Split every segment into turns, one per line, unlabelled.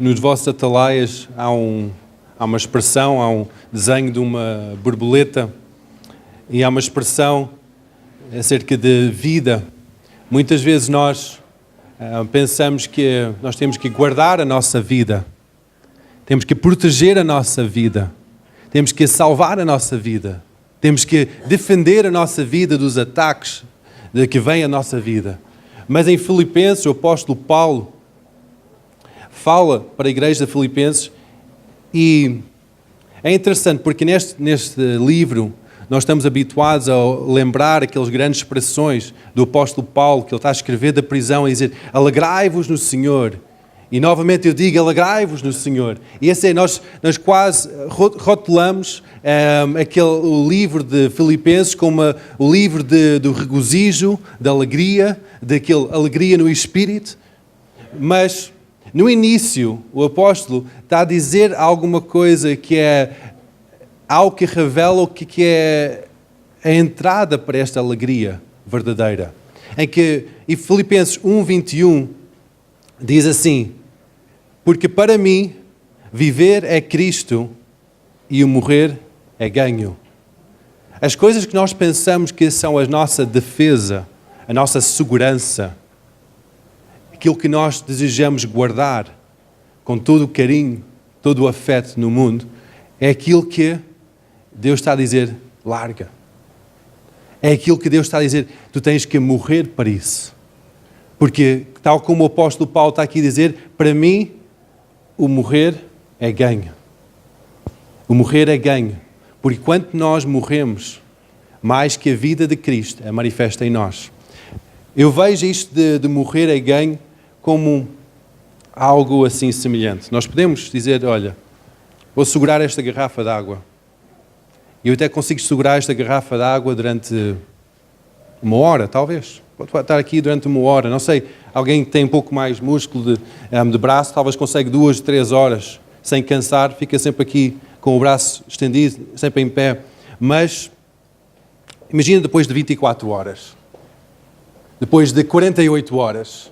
Nos vossos atalaias há uma expressão, há um desenho de uma borboleta e há uma expressão acerca de vida. Muitas vezes nós pensamos que nós temos que guardar a nossa vida, temos que proteger a nossa vida, temos que salvar a nossa vida, temos que defender a nossa vida dos ataques de que vem a nossa vida. Mas em Filipenses, o apóstolo Paulo fala para a igreja de Filipenses e é interessante porque neste livro nós estamos habituados a lembrar aquelas grandes expressões do apóstolo Paulo, que ele está a escrever da prisão e dizer: alegrai-vos no Senhor. E novamente eu digo: alegrai-vos no Senhor. E esse é, nós quase rotulamos o livro de Filipenses como o livro do regozijo, da alegria, daquela alegria no Espírito. Mas no início o apóstolo está a dizer alguma coisa que é algo que revela o que é a entrada para esta alegria verdadeira. Em Filipenses 1:21 diz assim: porque para mim viver é Cristo e o morrer é ganho. As coisas que nós pensamos que são a nossa defesa, a nossa segurança, aquilo que nós desejamos guardar com todo o carinho, todo o afeto no mundo, é aquilo que Deus está a dizer: larga. É aquilo que Deus está a dizer: tu tens que morrer para isso. Porque, tal como o apóstolo Paulo está aqui a dizer, para mim, o morrer é ganho. O morrer é ganho. Porque quanto nós morremos, mais que a vida de Cristo é manifesta em nós. Eu vejo isto de morrer é ganho como algo assim semelhante. Nós podemos dizer: olha, vou segurar esta garrafa de água. E eu até consigo segurar esta garrafa de água durante 1 hora, talvez. Pode estar aqui durante 1 hora, não sei. Alguém que tem um pouco mais músculo de braço, talvez consegue 2, 3 horas sem cansar, fica sempre aqui com o braço estendido, sempre em pé. Mas imagina depois de 24 horas, depois de 48 horas,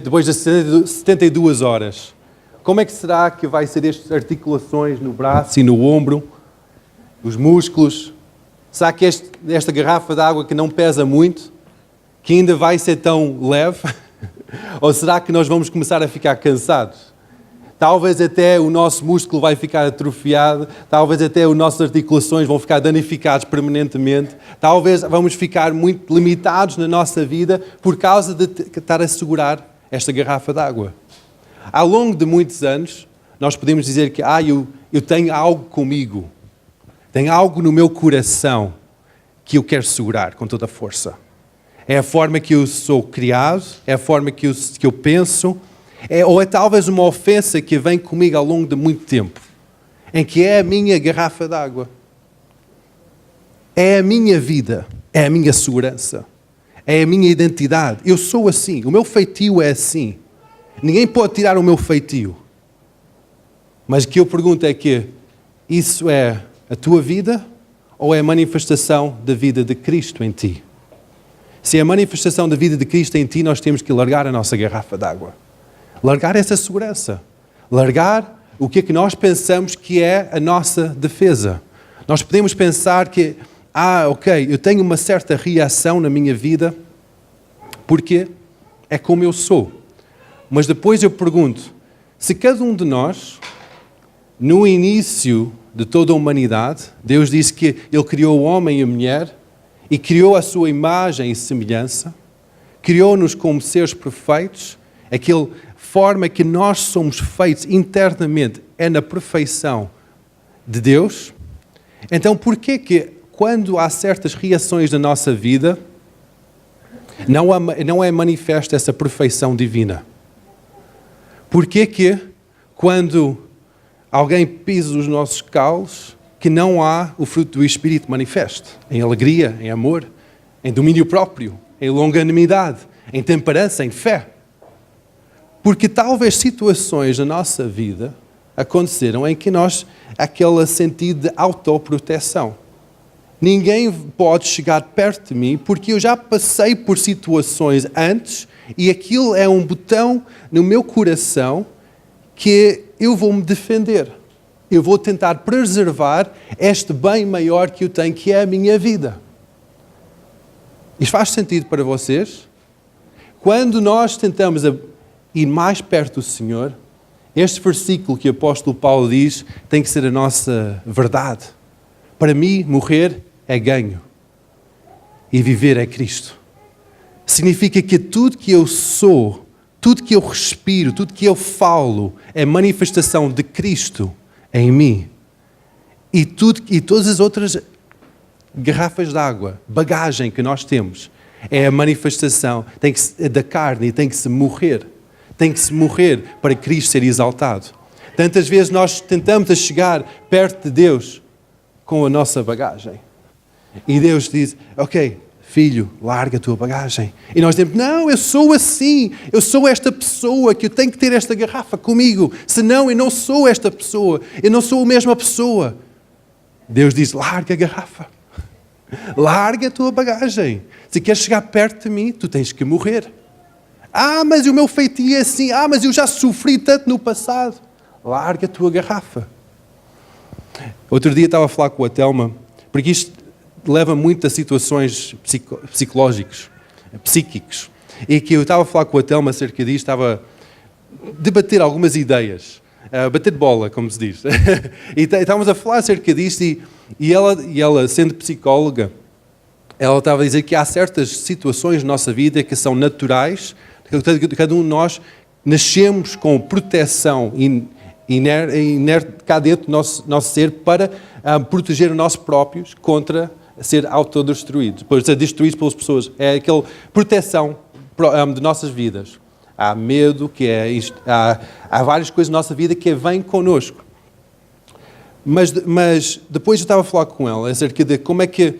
depois de 72 horas, como é que será que vai ser estas articulações no braço e no ombro, os músculos? Será que esta garrafa de água que não pesa muito, que ainda vai ser tão leve? Ou será que nós vamos começar a ficar cansados? Talvez até o nosso músculo vai ficar atrofiado, talvez até as nossas articulações vão ficar danificadas permanentemente, talvez vamos ficar muito limitados na nossa vida por causa de estar a segurar esta garrafa de água. Ao longo de muitos anos, nós podemos dizer que eu tenho algo comigo, tenho algo no meu coração que eu quero segurar com toda a força. É a forma que eu sou criado, é a forma que eu penso, ou é talvez uma ofensa que vem comigo ao longo de muito tempo, em que é a minha garrafa d'água. É a minha vida, é a minha segurança, é a minha identidade. Eu sou assim, o meu feitio é assim. Ninguém pode tirar o meu feitio. Mas o que eu pergunto é que isso é a tua vida ou é a manifestação da vida de Cristo em ti? Se é a manifestação da vida de Cristo em ti, nós temos que largar a nossa garrafa d'água. Largar essa segurança. Largar o que é que nós pensamos que é a nossa defesa. Nós podemos pensar que, ok, eu tenho uma certa reação na minha vida porque é como eu sou. Mas depois eu pergunto, se cada um de nós, no início de toda a humanidade, Deus disse que Ele criou o homem e a mulher e criou a sua imagem e semelhança, criou-nos como seres perfeitos, aquela forma que nós somos feitos internamente é na perfeição de Deus. Então, porquê que quando há certas reações na nossa vida, não é manifesta essa perfeição divina? Porquê que quando alguém pisa os nossos calos, que não há o fruto do Espírito manifesto, em alegria, em amor, em domínio próprio, em longanimidade, em temperança, em fé? Porque talvez situações na nossa vida aconteceram em que aquele sentido de autoproteção. Ninguém pode chegar perto de mim porque eu já passei por situações antes e aquilo é um botão no meu coração que eu vou me defender. Eu vou tentar preservar este bem maior que eu tenho, que é a minha vida. Isto faz sentido para vocês? Quando nós tentamos ir mais perto do Senhor, este versículo que o apóstolo Paulo diz tem que ser a nossa verdade. Para mim, morrer é ganho e viver é Cristo. Significa que tudo que eu sou, tudo que eu respiro, tudo que eu falo é manifestação de Cristo em mim. E todas as outras garrafas de água, bagagem que nós temos, é a manifestação da carne e tem que se morrer. Tem que se morrer para Cristo ser exaltado. Tantas vezes nós tentamos chegar perto de Deus com a nossa bagagem. E Deus diz, ok, filho, larga a tua bagagem. E nós dizemos, não, eu sou assim, eu sou esta pessoa, que eu tenho que ter esta garrafa comigo, senão eu não sou esta pessoa, eu não sou a mesma pessoa. Deus diz, larga a garrafa, larga a tua bagagem. Se queres chegar perto de mim, tu tens que morrer. Ah, mas o meu feitio é assim, mas eu já sofri tanto no passado. Larga a tua garrafa. Outro dia estava a falar com a Telma, porque isto leva muito a situações psicológicos, psíquicos. E que eu estava a falar com a Telma acerca disto, estava a debater algumas ideias, a bater bola, como se diz. E estávamos a falar acerca disto e ela, sendo psicóloga, ela estava a dizer que há certas situações na nossa vida que são naturais, que cada um de nós nascemos com proteção inerte cá dentro do nosso ser para proteger os nossos próprios contra ser autodestruídos, depois ser destruídos pelas pessoas. É aquela proteção de nossas vidas. Há medo, há várias coisas na nossa vida que vêm connosco. Mas depois eu estava a falar com ela acerca de como é que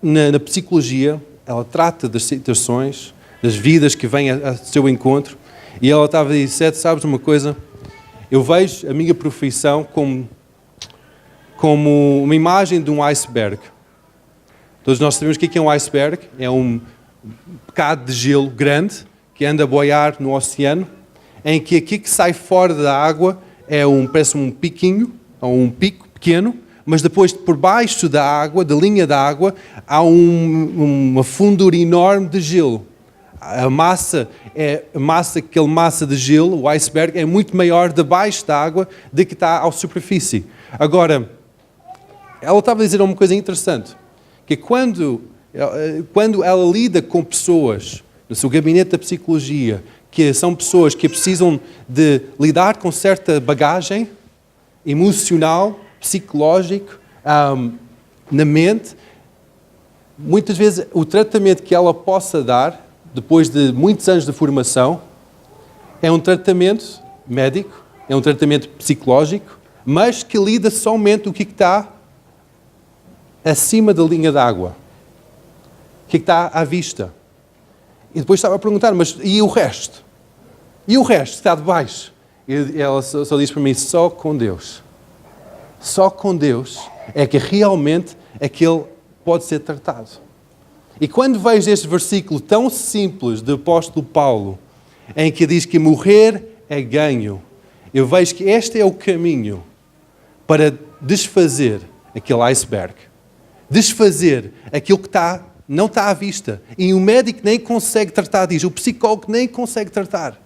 na psicologia ela trata das situações, das vidas que vêm ao seu encontro, e ela estava a dizer, sabes uma coisa? Eu vejo a minha profissão como uma imagem de um iceberg. Todos nós sabemos o que é um iceberg. É um bocado de gelo grande que anda a boiar no oceano, em que aqui que sai fora da água parece um piquinho, ou um pico pequeno, mas depois por baixo da água, da linha da água, há uma fundura enorme de gelo. Aquela massa de gelo, o iceberg, é muito maior debaixo da água do que está à superfície. Agora, ela estava a dizer uma coisa interessante, que quando ela lida com pessoas no seu gabinete da psicologia, que são pessoas que precisam de lidar com certa bagagem emocional, psicológico, na mente, muitas vezes o tratamento que ela possa dar, depois de muitos anos de formação, é um tratamento médico, é um tratamento psicológico, mas que lida somente o que está acima da linha d'água, o que está à vista. E depois estava a perguntar, mas e o resto? E o resto está debaixo? E ela só disse para mim, só com Deus. Só com Deus é que realmente aquele pode ser tratado. E quando vejo este versículo tão simples do apóstolo Paulo, em que diz que morrer é ganho, eu vejo que este é o caminho para desfazer aquele iceberg. Desfazer aquilo que não está à vista. E o médico nem consegue tratar disso, o psicólogo nem consegue tratar.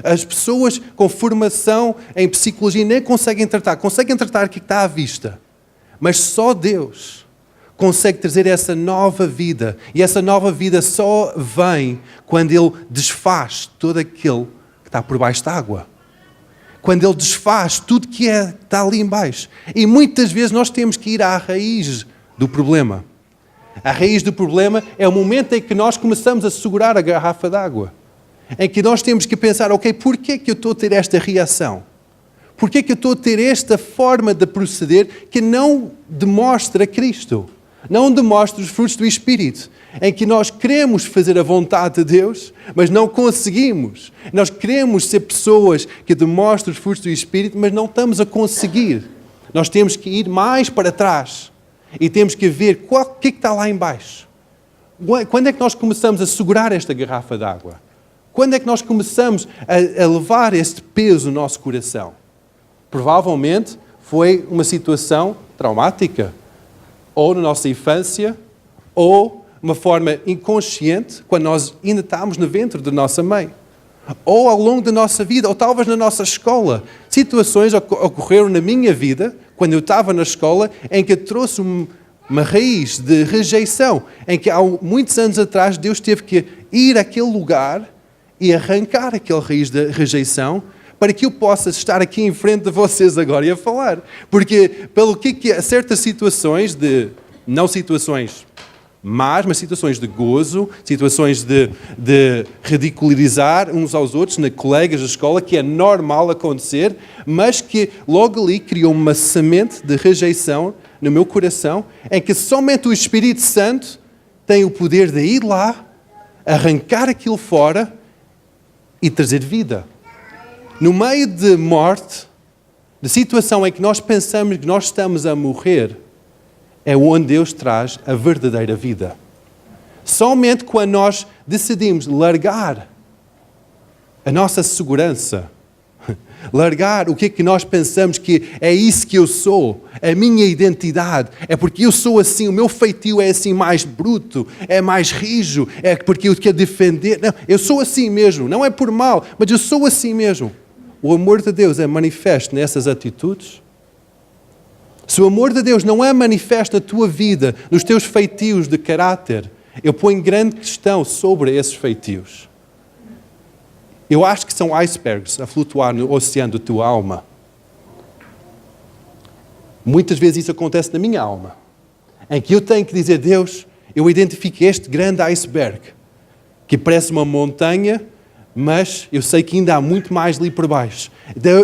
As pessoas com formação em psicologia nem conseguem tratar o que está à vista. Mas só Deus consegue trazer essa nova vida. E essa nova vida só vem quando Ele desfaz todo aquilo que está por baixo da água. Quando Ele desfaz tudo que está ali em baixo. E muitas vezes nós temos que ir à raiz do problema. A raiz do problema é o momento em que nós começamos a segurar a garrafa d'água. Em que nós temos que pensar, ok, porquê que eu estou a ter esta reação? Porquê que eu estou a ter esta forma de proceder que não demonstra Cristo? Não demonstra os frutos do Espírito, em que nós queremos fazer a vontade de Deus, mas não conseguimos. Nós queremos ser pessoas que demonstram os frutos do Espírito, mas não estamos a conseguir. Nós temos que ir mais para trás e temos que ver o que está lá em baixo. Quando é que nós começamos a segurar esta garrafa d'água? Quando é que nós começamos a levar este peso no nosso coração? Provavelmente foi uma situação traumática, ou na nossa infância, ou uma forma inconsciente, quando nós ainda estávamos no ventre da nossa mãe. Ou ao longo da nossa vida, ou talvez na nossa escola. Situações ocorreram na minha vida, quando eu estava na escola, em que eu trouxe uma raiz de rejeição, em que há muitos anos atrás Deus teve que ir àquele lugar e arrancar aquela raiz de rejeição para que eu possa estar aqui em frente de vocês agora e a falar. Porque pelo que certas situações, não situações más, mas situações de gozo, situações de ridicularizar uns aos outros, colegas da escola, que é normal acontecer, mas que logo ali criou uma semente de rejeição no meu coração, em que somente o Espírito Santo tem o poder de ir lá, arrancar aquilo fora e trazer vida. No meio de morte, de situação em que nós pensamos que nós estamos a morrer, é onde Deus traz a verdadeira vida. Somente quando nós decidimos largar a nossa segurança, largar o que é que nós pensamos que é isso que eu sou, a minha identidade, é porque eu sou assim, o meu feitio é assim mais bruto, é mais rijo, é porque eu quero defender. Não, eu sou assim mesmo, não é por mal, mas eu sou assim mesmo. O amor de Deus é manifesto nessas atitudes. Se o amor de Deus não é manifesto na tua vida, nos teus feitios de caráter, eu ponho grande questão sobre esses feitios. Eu acho que são icebergs a flutuar no oceano da tua alma. Muitas vezes isso acontece na minha alma, em que eu tenho que dizer, Deus, eu identifico este grande iceberg, que parece uma montanha, mas eu sei que ainda há muito mais ali por baixo.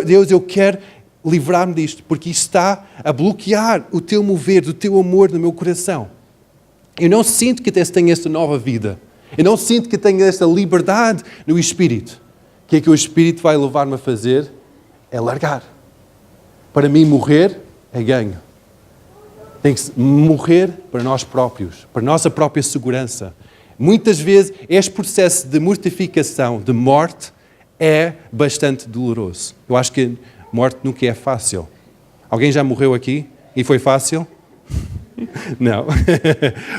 Deus, eu quero livrar-me disto, porque isto está a bloquear o teu mover, do teu amor no meu coração. Eu não sinto que tenho esta nova vida. Eu não sinto que tenho esta liberdade no Espírito. O que é que o Espírito vai levar-me a fazer? É largar. Para mim, morrer é ganho. Tem que morrer para nós próprios, para a nossa própria segurança. Muitas vezes, este processo de mortificação, de morte, é bastante doloroso. Eu acho que morte nunca é fácil. Alguém já morreu aqui e foi fácil? Não.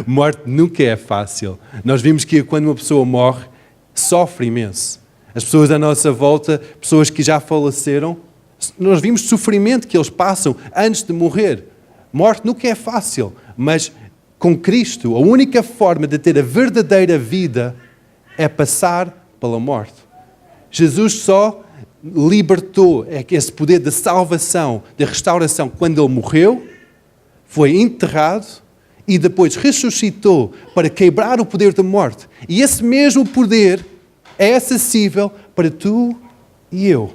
Morte nunca é fácil. Nós vimos que quando uma pessoa morre, sofre imenso. As pessoas à nossa volta, pessoas que já faleceram, nós vimos o sofrimento que eles passam antes de morrer. Morte nunca é fácil, mas com Cristo, a única forma de ter a verdadeira vida é passar pela morte. Jesus só libertou esse poder de salvação, de restauração, quando Ele morreu, foi enterrado e depois ressuscitou para quebrar o poder da morte. E esse mesmo poder é acessível para tu e eu.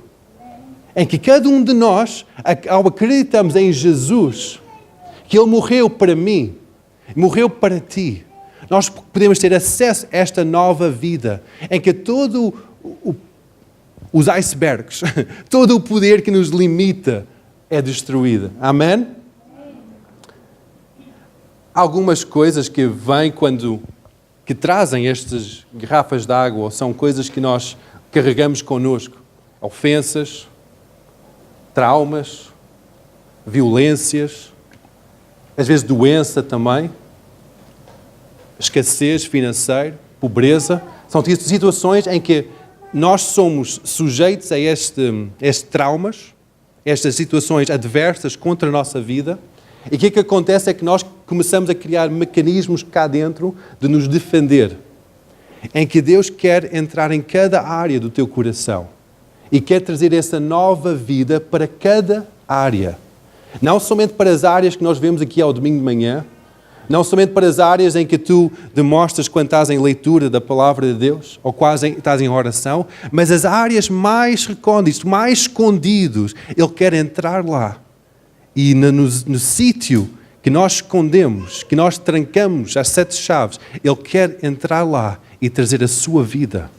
Em que cada um de nós, ao acreditarmos em Jesus, que Ele morreu para mim, morreu para ti, nós podemos ter acesso a esta nova vida, em que todo os icebergs, todo o poder que nos limita é destruído. Amém? Algumas coisas que vêm que trazem estas garrafas de água, são coisas que nós carregamos connosco. Ofensas, traumas, violências, às vezes doença também, escassez financeira, pobreza. São situações em que nós somos sujeitos a estes traumas, estas situações adversas contra a nossa vida. E o que acontece é que nós começamos a criar mecanismos cá dentro de nos defender, em que Deus quer entrar em cada área do teu coração e quer trazer essa nova vida para cada área. Não somente para as áreas que nós vemos aqui ao domingo de manhã, não somente para as áreas em que tu demonstras quando estás em leitura da palavra de Deus, ou quase estás em oração, mas as áreas mais recônditas, mais escondidos, Ele quer entrar lá. E no sítio que nós escondemos, que nós trancamos as 7 chaves, Ele quer entrar lá e trazer a sua vida.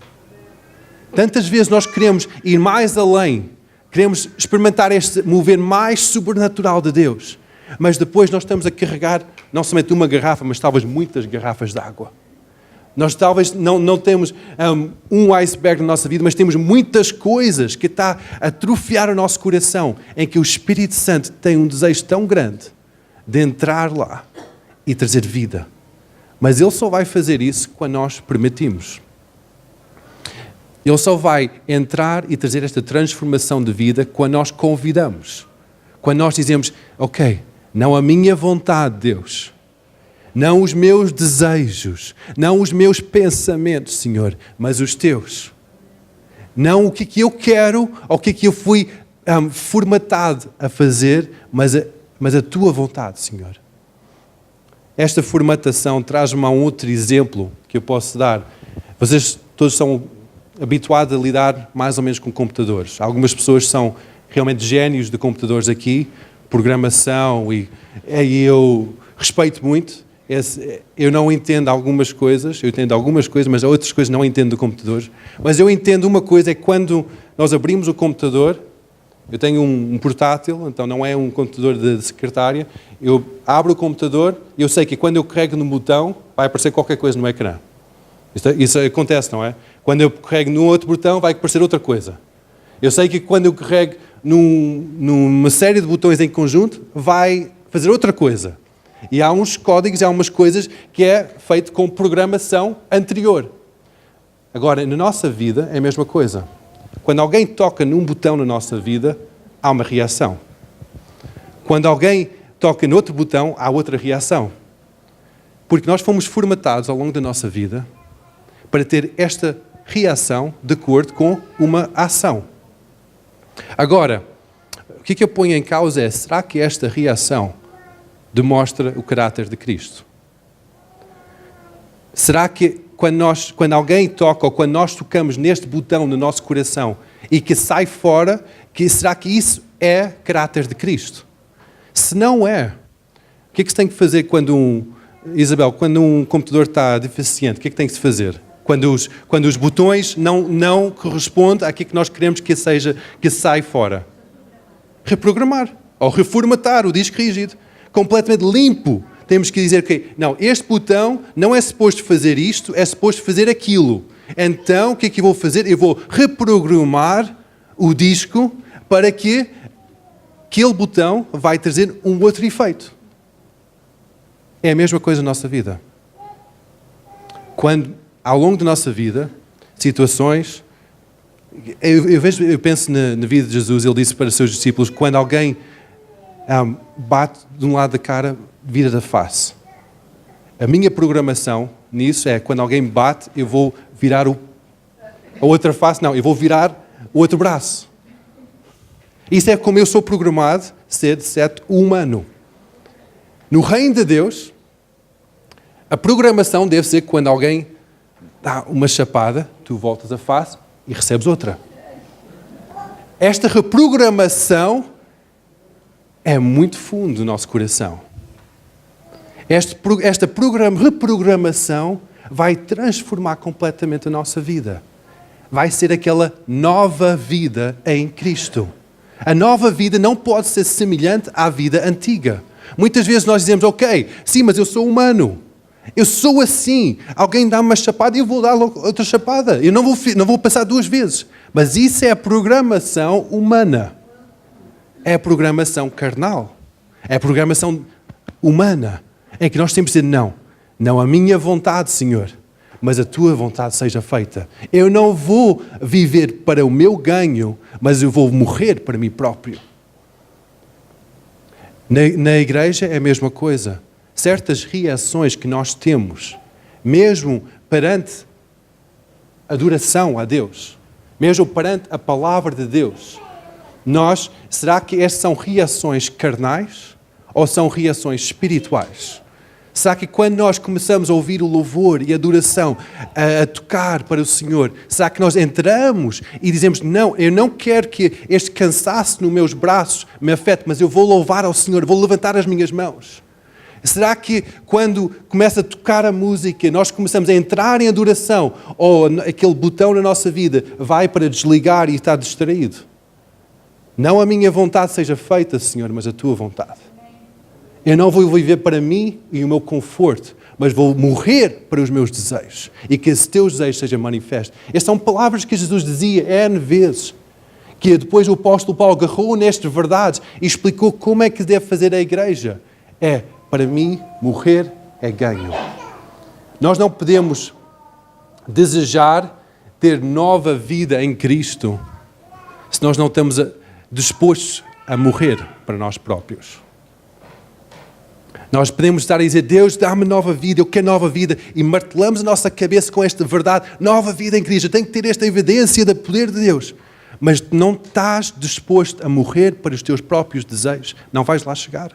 Tantas vezes nós queremos ir mais além, queremos experimentar este mover mais sobrenatural de Deus, mas depois nós estamos a carregar não somente uma garrafa, mas talvez muitas garrafas de água. Nós talvez não temos um iceberg na nossa vida, mas temos muitas coisas que está a atrofiar o nosso coração, em que o Espírito Santo tem um desejo tão grande de entrar lá e trazer vida. Mas Ele só vai fazer isso quando nós permitimos. Ele só vai entrar e trazer esta transformação de vida quando nós convidamos. Quando nós dizemos, ok, não a minha vontade, Deus. Não os meus desejos, não os meus pensamentos, Senhor, mas os teus. Não o que eu quero ou o que eu fui formatado a fazer, mas a tua vontade, Senhor. Esta formatação traz-me a um outro exemplo que eu posso dar. Vocês todos são habituados a lidar mais ou menos com computadores. Algumas pessoas são realmente génios de computadores aqui, programação, e eu respeito muito. Eu não entendo algumas coisas, eu entendo algumas coisas, mas outras coisas não entendo de computadores. Mas eu entendo uma coisa, é que quando nós abrimos o computador, eu tenho um portátil, então não é um computador de secretária, eu abro o computador e eu sei que quando eu carrego no botão, vai aparecer qualquer coisa no ecrã. Isso acontece, não é? Quando eu carrego num outro botão, vai aparecer outra coisa. Eu sei que quando eu carrego numa série de botões em conjunto, vai fazer outra coisa. E há uns códigos, há umas coisas que é feito com programação anterior. Agora, na nossa vida é a mesma coisa. Quando alguém toca num botão na nossa vida, há uma reação. Quando alguém toca noutro botão, há outra reação. Porque nós fomos formatados ao longo da nossa vida para ter esta reação de acordo com uma ação. Agora, o que eu ponho em causa é, será que esta reação demonstra o caráter de Cristo? Será que quando alguém toca ou quando nós tocamos neste botão no nosso coração e que sai fora, será que isso é caráter de Cristo? Se não é, o que é que se tem que fazer quando um computador está deficiente? O que é que tem que se fazer? Quando os botões não correspondem àquilo que nós queremos que saia fora? Reprogramar ou reformatar o disco rígido. Completamente limpo. Temos que dizer que, não, este botão não é suposto fazer isto, é suposto fazer aquilo. Então, o que é que eu vou fazer? Eu vou reprogramar o disco para que aquele botão vai trazer um outro efeito. É a mesma coisa na nossa vida. Quando, ao longo da nossa vida, situações... Eu penso na vida de Jesus, ele disse para os seus discípulos, quando alguém bate de um lado da cara, vira da face. A minha programação nisso é, quando alguém bate, eu vou virar a outra face, não, eu vou virar o outro braço. Isso é como eu sou programado, ser de certo humano. No reino de Deus, a programação deve ser que quando alguém dá uma chapada, tu voltas a face e recebes outra. Esta reprogramação é muito fundo do nosso coração. Esta reprogramação vai transformar completamente a nossa vida. Vai ser aquela nova vida em Cristo. A nova vida não pode ser semelhante à vida antiga. Muitas vezes nós dizemos, ok, sim, mas eu sou humano. Eu sou assim. Alguém dá-me uma chapada e eu vou dar outra chapada. Eu não vou passar duas vezes. Mas isso é a programação humana. É a programação carnal. É a programação humana. Em que nós temos de dizer, não a minha vontade, Senhor, mas a tua vontade seja feita. Eu não vou viver para o meu ganho, mas eu vou morrer para mim próprio. Na igreja é a mesma coisa. Certas reações que nós temos, mesmo perante a adoração a Deus, mesmo perante a palavra de Deus, será que estas são reações carnais ou são reações espirituais? Será que quando nós começamos a ouvir o louvor e a adoração, a tocar para o Senhor, será que nós entramos e dizemos, não, eu não quero que este cansaço nos meus braços me afete, mas eu vou louvar ao Senhor, vou levantar as minhas mãos? Será que quando começa a tocar a música, nós começamos a entrar em adoração, ou aquele botão na nossa vida vai para desligar e estar distraído? Não a minha vontade seja feita, Senhor, mas a tua vontade. Eu não vou viver para mim e o meu conforto, mas vou morrer para os meus desejos e que esse teu desejo seja manifesto. Estas são palavras que Jesus dizia N vezes, que depois o apóstolo Paulo agarrou nestas verdades e explicou como é que deve fazer a igreja. Para mim, morrer é ganho. Nós não podemos desejar ter nova vida em Cristo se nós não estamos dispostos a morrer para nós próprios. Nós podemos estar a dizer, Deus, dá-me nova vida, eu quero nova vida, e martelamos a nossa cabeça com esta verdade, nova vida em Cristo, eu tenho que ter esta evidência do poder de Deus. Mas não estás disposto a morrer para os teus próprios desejos, não vais lá chegar.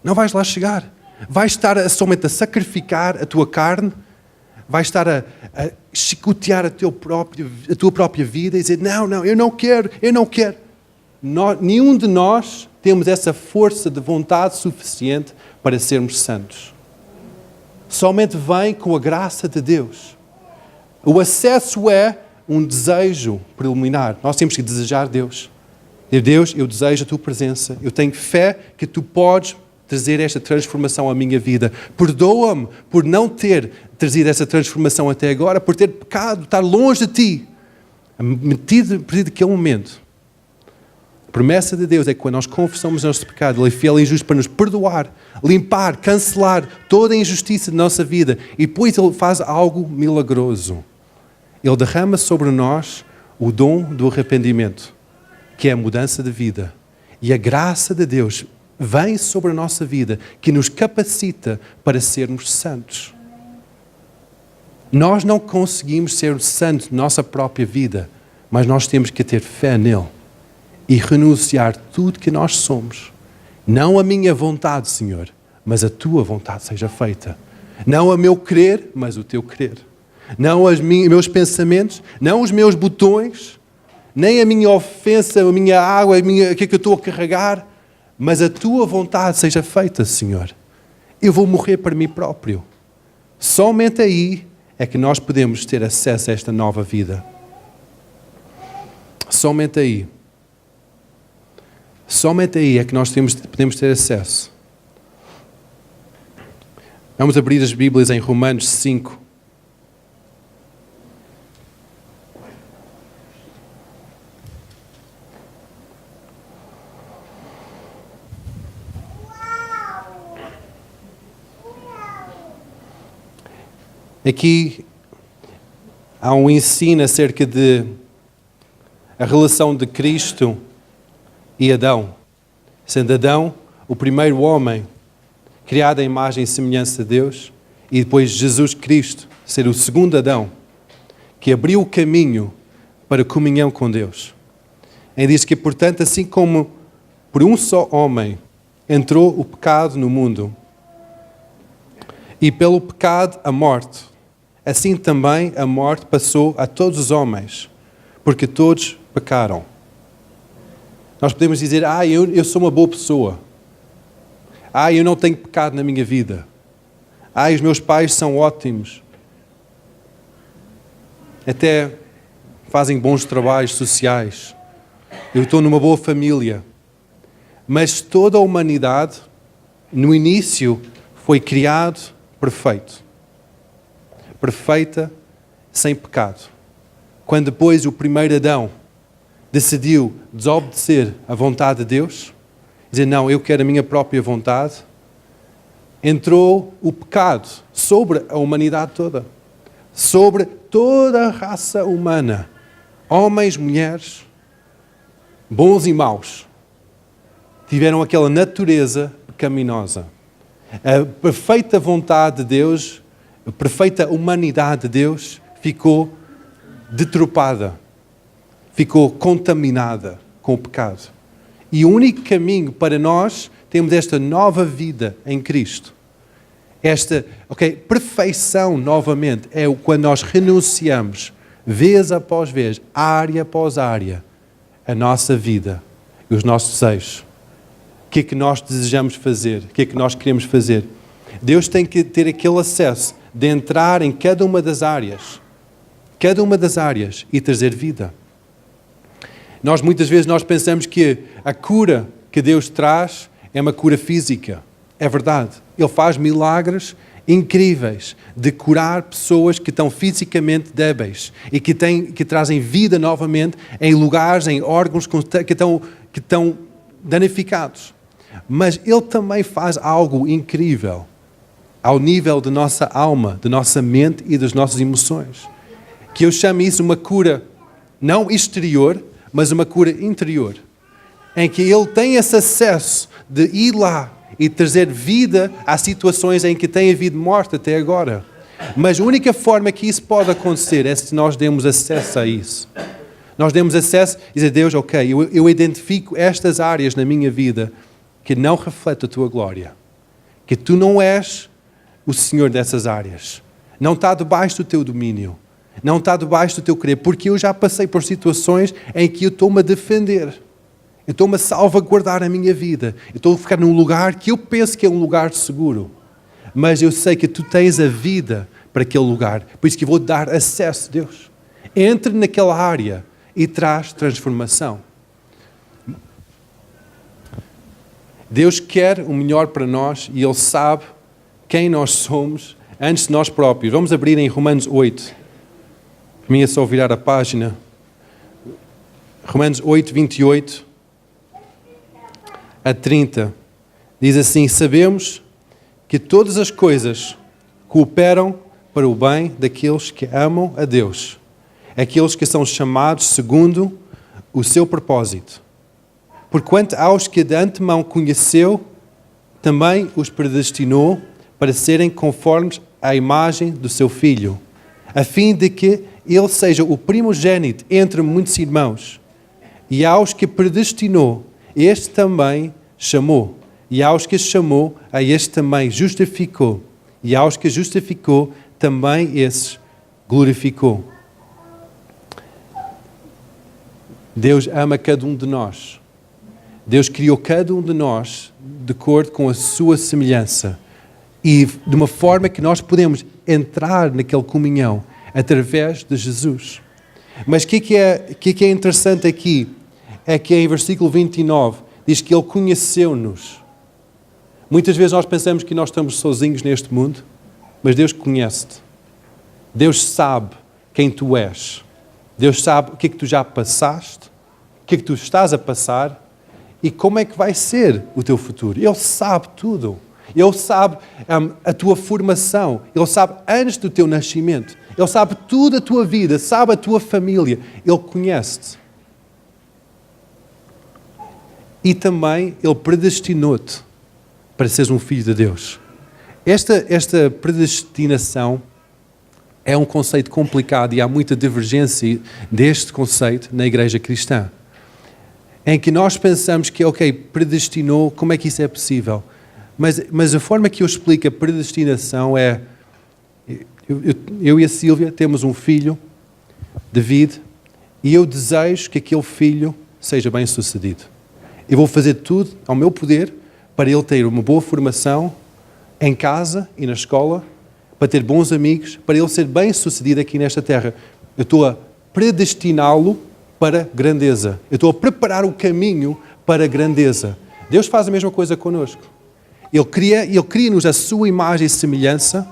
Não vais lá chegar. Vais estar somente a sacrificar a tua carne, vais estar a chicotear a tua própria vida e dizer, não, eu não quero. Nenhum de nós temos essa força de vontade suficiente para sermos santos. Somente vem com a graça de Deus. O acesso é um desejo preliminar. Nós temos que desejar Deus. Deus, eu desejo a tua presença. Eu tenho fé que tu podes trazer esta transformação à minha vida. Perdoa-me por não ter trazido essa transformação até agora, por ter pecado, estar longe de ti. Metido aquele momento. A promessa de Deus é que quando nós confessamos o nosso pecado, Ele é fiel e justo para nos perdoar, limpar, cancelar toda a injustiça da nossa vida. E depois Ele faz algo milagroso. Ele derrama sobre nós o dom do arrependimento, que é a mudança de vida. E a graça de Deus vem sobre a nossa vida, que nos capacita para sermos santos. Nós não conseguimos ser santos na nossa própria vida, mas nós temos que ter fé nele e renunciar tudo que nós somos. Não a minha vontade, Senhor, mas a tua vontade seja feita. Não a meu querer, mas o teu querer. Não os meus pensamentos, não os meus botões, nem a minha ofensa, a minha água, o que é que eu estou a carregar, mas a tua vontade seja feita, Senhor. Eu vou morrer para mim próprio. Somente aí é que nós podemos ter acesso a esta nova vida. Somente aí. Somente aí é que nós podemos ter acesso. Vamos abrir as Bíblias em Romanos 5. Aqui há um ensino acerca de a relação de Cristo e Adão. Sendo Adão o primeiro homem criado à imagem e semelhança de Deus, e depois Jesus Cristo ser o segundo Adão, que abriu o caminho para a comunhão com Deus. E diz que, portanto, assim como por um só homem entrou o pecado no mundo, e pelo pecado a morte, assim também a morte passou a todos os homens, porque todos pecaram. Nós podemos dizer, eu sou uma boa pessoa. Eu não tenho pecado na minha vida. Os meus pais são ótimos. Até fazem bons trabalhos sociais. Eu estou numa boa família. Mas toda a humanidade, no início, foi criado perfeito. Perfeita, sem pecado. Quando depois o primeiro Adão decidiu desobedecer à vontade de Deus, dizer, não, eu quero a minha própria vontade, entrou o pecado sobre a humanidade toda. Sobre toda a raça humana. Homens, mulheres, bons e maus. Tiveram aquela natureza pecaminosa. A perfeita vontade de Deus, a perfeita humanidade de Deus ficou deturpada, ficou contaminada com o pecado. E o único caminho para nós termos esta nova vida em Cristo, esta perfeição novamente, é quando nós renunciamos, vez após vez, área após área, a nossa vida e os nossos desejos. O que é que nós desejamos fazer? O que é que nós queremos fazer? Deus tem que ter aquele acesso de entrar em cada uma das áreas e trazer vida. Muitas vezes nós pensamos que a cura que Deus traz é uma cura física. É verdade. Ele faz milagres incríveis de curar pessoas que estão fisicamente débeis e que trazem vida novamente em lugares, em órgãos que estão danificados. Mas Ele também faz algo incrível ao nível da nossa alma, da nossa mente e das nossas emoções. Que eu chamo isso uma cura não exterior, mas uma cura interior. Em que Ele tem esse acesso de ir lá e trazer vida a situações em que tem havido morte até agora. Mas a única forma que isso pode acontecer é se nós demos acesso a isso. Nós demos acesso e dizer, Deus, ok, eu identifico estas áreas na minha vida que não refletem a Tua glória. Que Tu não és o Senhor dessas áreas. Não está debaixo do Teu domínio. Não está debaixo do Teu querer. Porque eu já passei por situações em que eu estou-me a defender. Eu estou-me a salvaguardar a minha vida. Eu estou a ficar num lugar que eu penso que é um lugar seguro. Mas eu sei que Tu tens a vida para aquele lugar. Por isso que eu vou dar acesso, Deus. Entre naquela área e traz transformação. Deus quer o melhor para nós e Ele sabe quem nós somos antes de nós próprios. Vamos abrir em Romanos 8. Para mim é só virar a página. Romanos 8, 28 a 30. Diz assim, sabemos que todas as coisas cooperam para o bem daqueles que amam a Deus, aqueles que são chamados segundo o seu propósito. Porquanto aos que de antemão conheceu, também os predestinou para serem conformes à imagem do seu Filho, a fim de que ele seja o primogênito entre muitos irmãos. E aos que predestinou, este também chamou. E aos que chamou, a este também justificou. E aos que justificou, também esses glorificou. Deus ama cada um de nós. Deus criou cada um de nós de acordo com a sua semelhança. E de uma forma que nós podemos entrar naquela comunhão através de Jesus. Mas o que é interessante aqui é que em versículo 29 diz que Ele conheceu-nos. Muitas vezes nós pensamos que nós estamos sozinhos neste mundo, mas Deus conhece-te. Deus sabe quem tu és. Deus sabe o que é que tu já passaste, o que é que tu estás a passar e como é que vai ser o teu futuro. Ele sabe tudo. Ele sabe a tua formação. Ele sabe antes do teu nascimento. Ele sabe tudo a tua vida, sabe a tua família. Ele conhece-te. E também Ele predestinou-te para seres um filho de Deus. Esta predestinação é um conceito complicado e há muita divergência deste conceito na igreja cristã. Em que nós pensamos que, ok, predestinou, como é que isso é possível? Mas a forma que eu explico a predestinação é, eu e a Sílvia temos um filho, David, e eu desejo que aquele filho seja bem sucedido. Eu vou fazer tudo ao meu poder para ele ter uma boa formação em casa e na escola, para ter bons amigos, para ele ser bem sucedido aqui nesta terra. Eu estou a predestiná-lo para grandeza. Eu estou a preparar o caminho para a grandeza. Deus faz a mesma coisa connosco. Ele cria-nos a sua imagem e semelhança,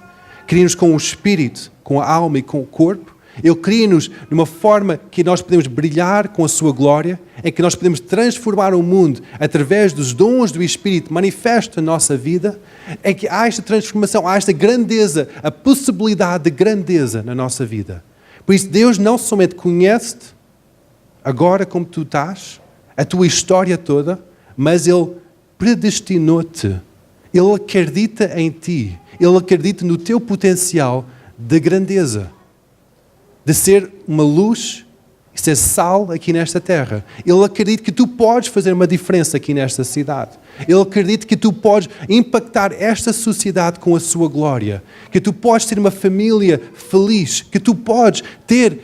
cria-nos com o espírito, com a alma e com o corpo. Ele cria-nos de uma forma que nós podemos brilhar com a sua glória, em que nós podemos transformar o mundo através dos dons do Espírito manifestos na nossa vida, em que há esta transformação, há esta grandeza, a possibilidade de grandeza na nossa vida. Por isso, Deus não somente conhece-te agora como tu estás, a tua história toda, mas Ele predestinou-te. Ele acredita em ti. Ele acredita no teu potencial de grandeza. De ser uma luz e ser sal aqui nesta terra. Ele acredita que tu podes fazer uma diferença aqui nesta cidade. Ele acredita que tu podes impactar esta sociedade com a sua glória. Que tu podes ter uma família feliz. Que tu podes ter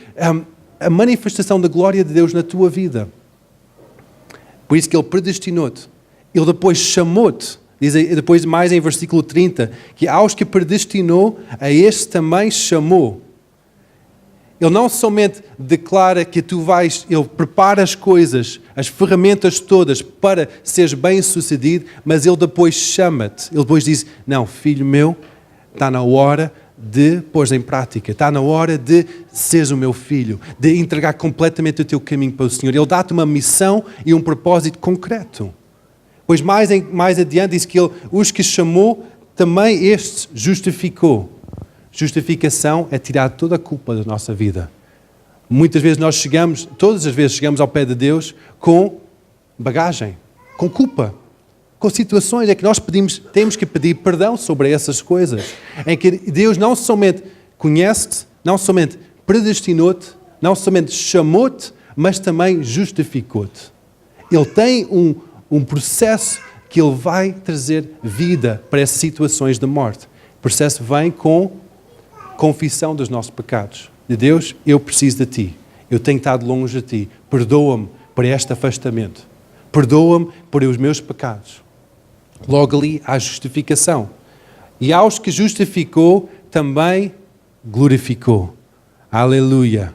a manifestação da glória de Deus na tua vida. Por isso que Ele predestinou-te. Ele depois chamou-te. Diz depois mais em versículo 30, que aos que predestinou, a este também chamou. Ele não somente declara que Ele prepara as coisas, as ferramentas todas para seres bem-sucedido, mas Ele depois chama-te. Ele depois diz, não, filho meu, está na hora de pôr em prática. Está na hora de seres o meu filho, de entregar completamente o teu caminho para o Senhor. Ele dá-te uma missão e um propósito concreto. Pois mais adiante diz que Ele, os que chamou, também estes justificou. Justificação é tirar toda a culpa da nossa vida. Muitas vezes todas as vezes chegamos ao pé de Deus com bagagem, com culpa, com situações em que nós temos que pedir perdão sobre essas coisas. Em que Deus não somente conhece-te, não somente predestinou-te, não somente chamou-te, mas também justificou-te. Ele tem um processo que Ele vai trazer vida para essas situações de morte. O processo vem com confissão dos nossos pecados. De Deus, eu preciso de Ti. Eu tenho estado longe de Ti. Perdoa-me por este afastamento. Perdoa-me por os meus pecados. Logo ali há justificação. E aos que justificou, também glorificou. Aleluia.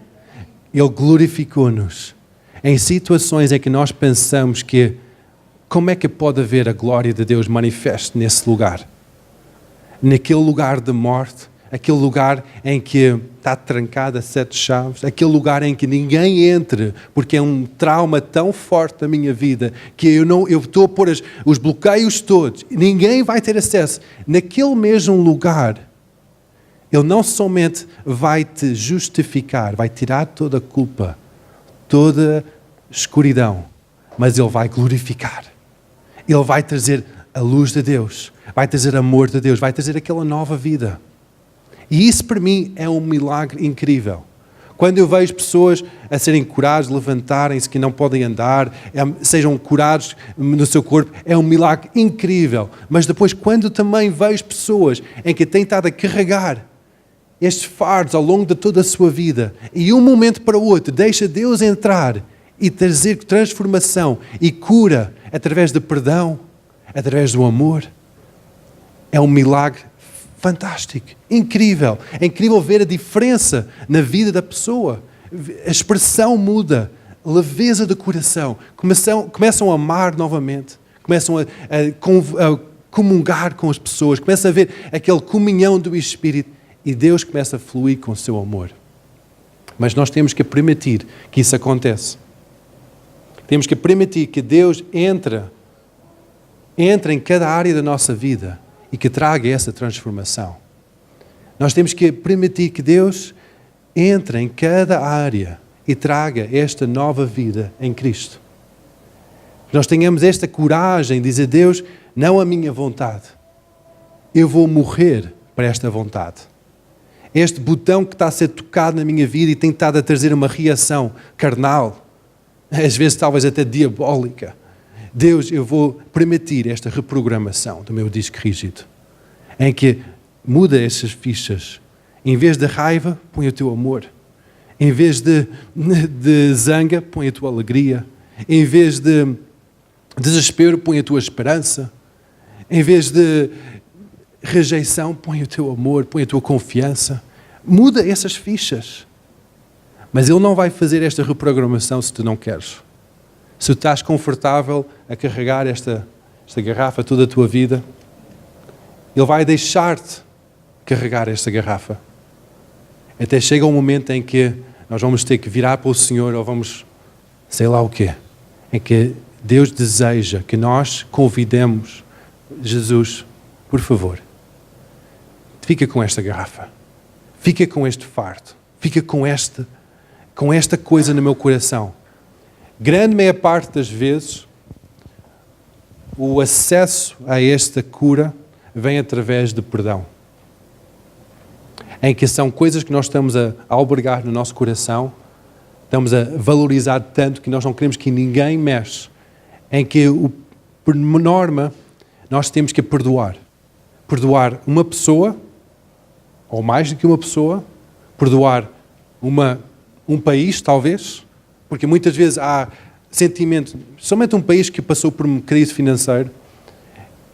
Ele glorificou-nos. Em situações em que nós pensamos que como é que pode haver a glória de Deus manifeste nesse lugar? Naquele lugar de morte, aquele lugar em que está trancada a 7 chaves, aquele lugar em que ninguém entra, porque é um trauma tão forte na minha vida, que eu estou a pôr os bloqueios todos, ninguém vai ter acesso. Naquele mesmo lugar, Ele não somente vai te justificar, vai tirar toda a culpa, toda a escuridão, mas Ele vai glorificar. Ele vai trazer a luz de Deus, vai trazer amor de Deus, vai trazer aquela nova vida. E isso para mim é um milagre incrível. Quando eu vejo pessoas a serem curadas, levantarem-se que não podem andar, sejam curados no seu corpo, é um milagre incrível. Mas depois, quando também vejo pessoas em que têm estado a carregar estes fardos ao longo de toda a sua vida, e um momento para o outro deixa Deus entrar e trazer transformação e cura através de perdão, através do amor, é um milagre fantástico, incrível. É incrível ver a diferença na vida da pessoa. A expressão muda, a leveza do coração. Começam a amar novamente, começam a comungar com as pessoas, começam a ver aquela comunhão do Espírito e Deus começa a fluir com o seu amor. Mas nós temos que permitir que isso aconteça. Temos que permitir que Deus entre em cada área da nossa vida e que traga essa transformação. Nós temos que permitir que Deus entre em cada área e traga esta nova vida em Cristo. Nós tenhamos esta coragem de dizer: Deus, não a minha vontade. Eu vou morrer para esta vontade. Este botão que está a ser tocado na minha vida e tem estado a trazer uma reação carnal, às vezes talvez até diabólica. Deus, eu vou permitir esta reprogramação do meu disco rígido, em que muda essas fichas. Em vez de raiva, põe o teu amor. Em vez de zanga, põe a tua alegria. Em vez de desespero, põe a tua esperança. Em vez de rejeição, põe o teu amor, põe a tua confiança. Muda essas fichas. Mas Ele não vai fazer esta reprogramação se tu não queres. Se tu estás confortável a carregar esta garrafa toda a tua vida, Ele vai deixar-te carregar esta garrafa. Até chega um momento em que nós vamos ter que virar para o Senhor ou vamos, sei lá o quê, em que Deus deseja que nós convidemos Jesus, por favor, fica com esta garrafa, fica com este fardo, fica com esta coisa no meu coração. Grande meia parte das vezes, o acesso a esta cura vem através de perdão. Em que são coisas que nós estamos a albergar no nosso coração, estamos a valorizar tanto que nós não queremos que ninguém mexa. Em que, por norma, nós temos que perdoar. Perdoar uma pessoa, ou mais do que uma pessoa, perdoar um país, talvez, porque muitas vezes há sentimento, somente um país que passou por uma crise financeira,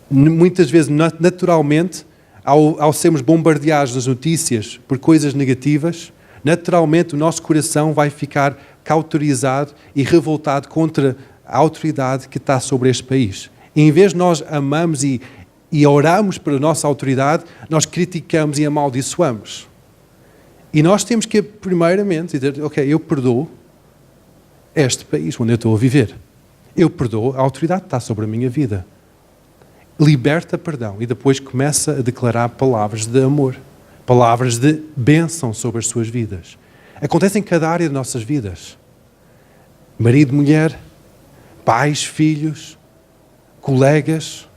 muitas vezes, naturalmente, ao sermos bombardeados nas notícias por coisas negativas, naturalmente o nosso coração vai ficar cauterizado e revoltado contra a autoridade que está sobre este país. E em vez de nós amarmos e e oramos pela nossa autoridade, nós criticamos e amaldiçoamos. E nós temos que, primeiramente, dizer, ok, eu perdoo este país onde eu estou a viver. Eu perdoo a autoridade que está sobre a minha vida. Liberta perdão e depois começa a declarar palavras de amor, palavras de bênção sobre as suas vidas. Acontece em cada área de nossas vidas. Marido, mulher, pais, filhos, colegas,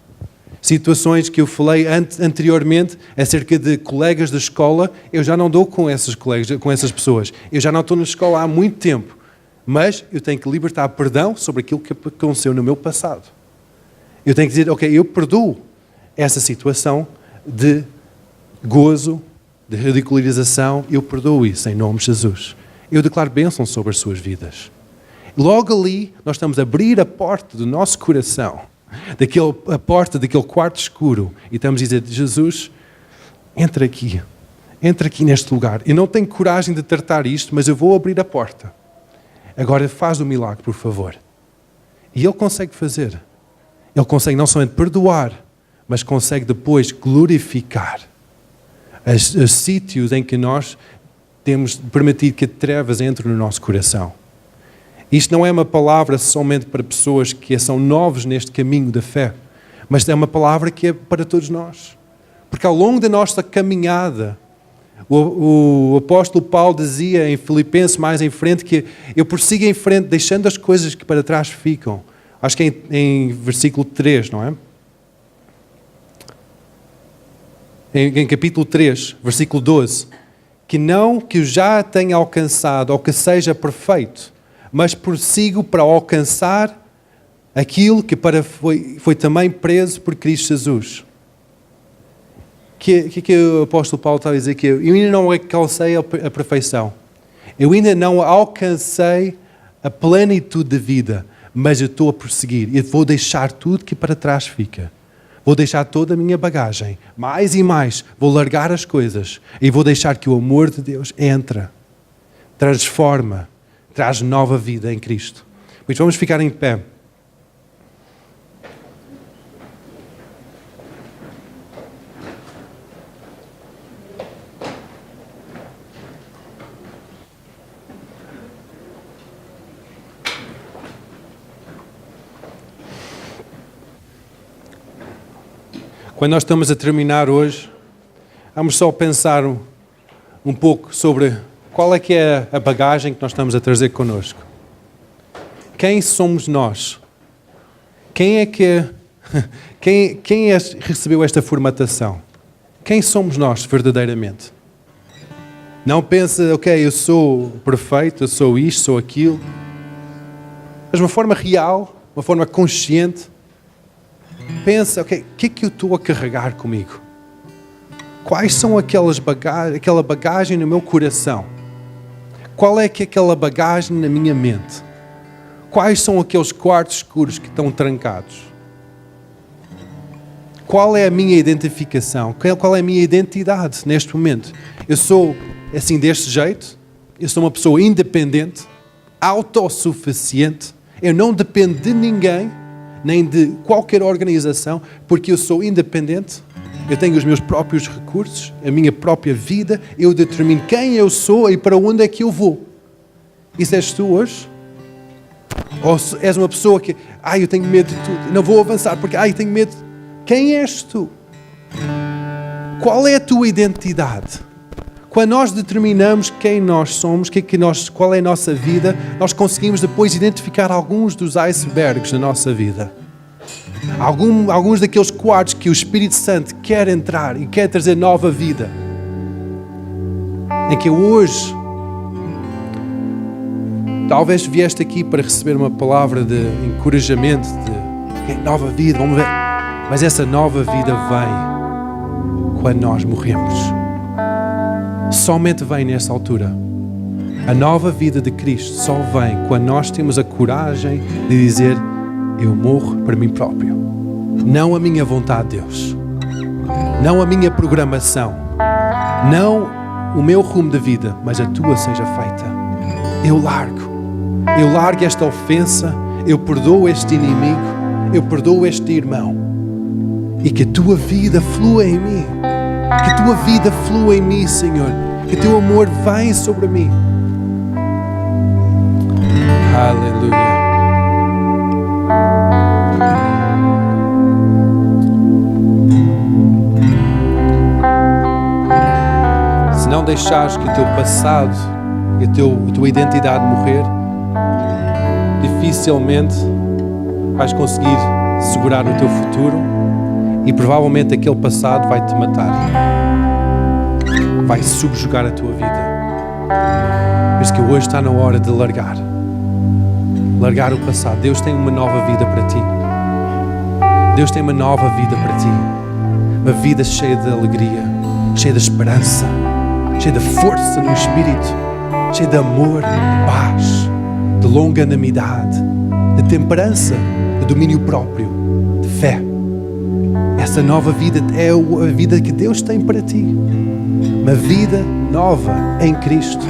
situações que eu falei anteriormente acerca de colegas da escola, eu já não dou com esses colegas, com essas pessoas. Eu já não estou na escola há muito tempo, mas eu tenho que libertar perdão sobre aquilo que aconteceu no meu passado. Eu tenho que dizer, ok, eu perdoo essa situação de gozo, de ridicularização, eu perdoo isso em nome de Jesus. Eu declaro bênção sobre as suas vidas. Logo ali, nós estamos a abrir a porta do nosso coração, a porta daquele quarto escuro, e estamos a dizer, Jesus, entra aqui neste lugar. Eu não tenho coragem de tratar isto, mas eu vou abrir a porta. Agora faz o milagre, por favor. E Ele consegue fazer. Ele consegue não somente perdoar, mas consegue depois glorificar os sítios em que nós temos permitido que trevas entrem no nosso coração. Isto não é uma palavra somente para pessoas que são novos neste caminho da fé, mas é uma palavra que é para todos nós. Porque ao longo da nossa caminhada, o apóstolo Paulo dizia em Filipenses mais em frente que eu prossigo em frente deixando as coisas que para trás ficam. Acho que é em versículo 3, não é? Em capítulo 3, versículo 12. Que não que eu já tenha alcançado ou que seja perfeito, mas prossigo para alcançar aquilo que foi também preso por Cristo Jesus. Que o apóstolo Paulo está a dizer aqui? Eu ainda não alcancei a perfeição. Eu ainda não alcancei a plenitude de vida, mas eu estou a prosseguir. Eu vou deixar tudo que para trás fica. Vou deixar toda a minha bagagem, mais e mais. Vou largar as coisas e vou deixar que o amor de Deus entre, transforma, traz nova vida em Cristo. Pois vamos ficar em pé. Quando nós estamos a terminar hoje, vamos só pensar um pouco sobre qual é que é a bagagem que nós estamos a trazer connosco. Quem somos nós? Quem recebeu esta formatação? Quem somos nós verdadeiramente? Não pensa, ok, eu sou perfeito, eu sou isto, sou aquilo. Mas de uma forma real, uma forma consciente, pensa, ok, o que é que eu estou a carregar comigo? Quais são aquela bagagem no meu coração? Qual é que é aquela bagagem na minha mente? Quais são aqueles quartos escuros que estão trancados? Qual é a minha identificação? Qual é a minha identidade neste momento? Eu sou assim deste jeito? Eu sou uma pessoa independente, autossuficiente, eu não dependo de ninguém, nem de qualquer organização, porque eu sou independente, eu tenho os meus próprios recursos, a minha própria vida, eu determino quem eu sou e para onde é que eu vou. Isso és tu hoje? Ou és uma pessoa que, eu tenho medo de tudo, não vou avançar porque, eu tenho medo. Quem és tu? Qual é a tua identidade? Quando nós determinamos quem nós somos, qual é a nossa vida, nós conseguimos depois identificar alguns dos icebergs da nossa vida. Alguns daqueles quartos que o Espírito Santo quer entrar e quer trazer nova vida. Em que hoje, talvez vieste aqui para receber uma palavra de encorajamento, de nova vida, vamos ver. Mas essa nova vida vem quando nós morremos. Somente vem nessa altura. A nova vida de Cristo só vem quando nós temos a coragem de dizer, eu morro para mim próprio. Não a minha vontade, Deus. Não a minha programação. Não o meu rumo de vida, mas a tua seja feita. Eu largo esta ofensa, eu perdoo este inimigo, eu perdoo este irmão. e que a tua vida flua em mim. Que a tua vida flua em mim, Senhor. Que o teu amor venha sobre mim. Aleluia. Se não deixares que o teu passado e a tua identidade morrer, dificilmente vais conseguir segurar o teu futuro e provavelmente aquele passado vai te matar, vai subjugar a tua vida. Por isso que hoje está na hora de largar o passado. Deus tem uma nova vida para ti. Deus tem uma nova vida para ti, uma vida cheia de alegria, cheia de esperança, cheia de força no Espírito, cheia de amor, de paz, de longanimidade, de temperança, de domínio próprio, de fé. Essa nova vida é a vida que Deus tem para ti. Uma vida nova em Cristo.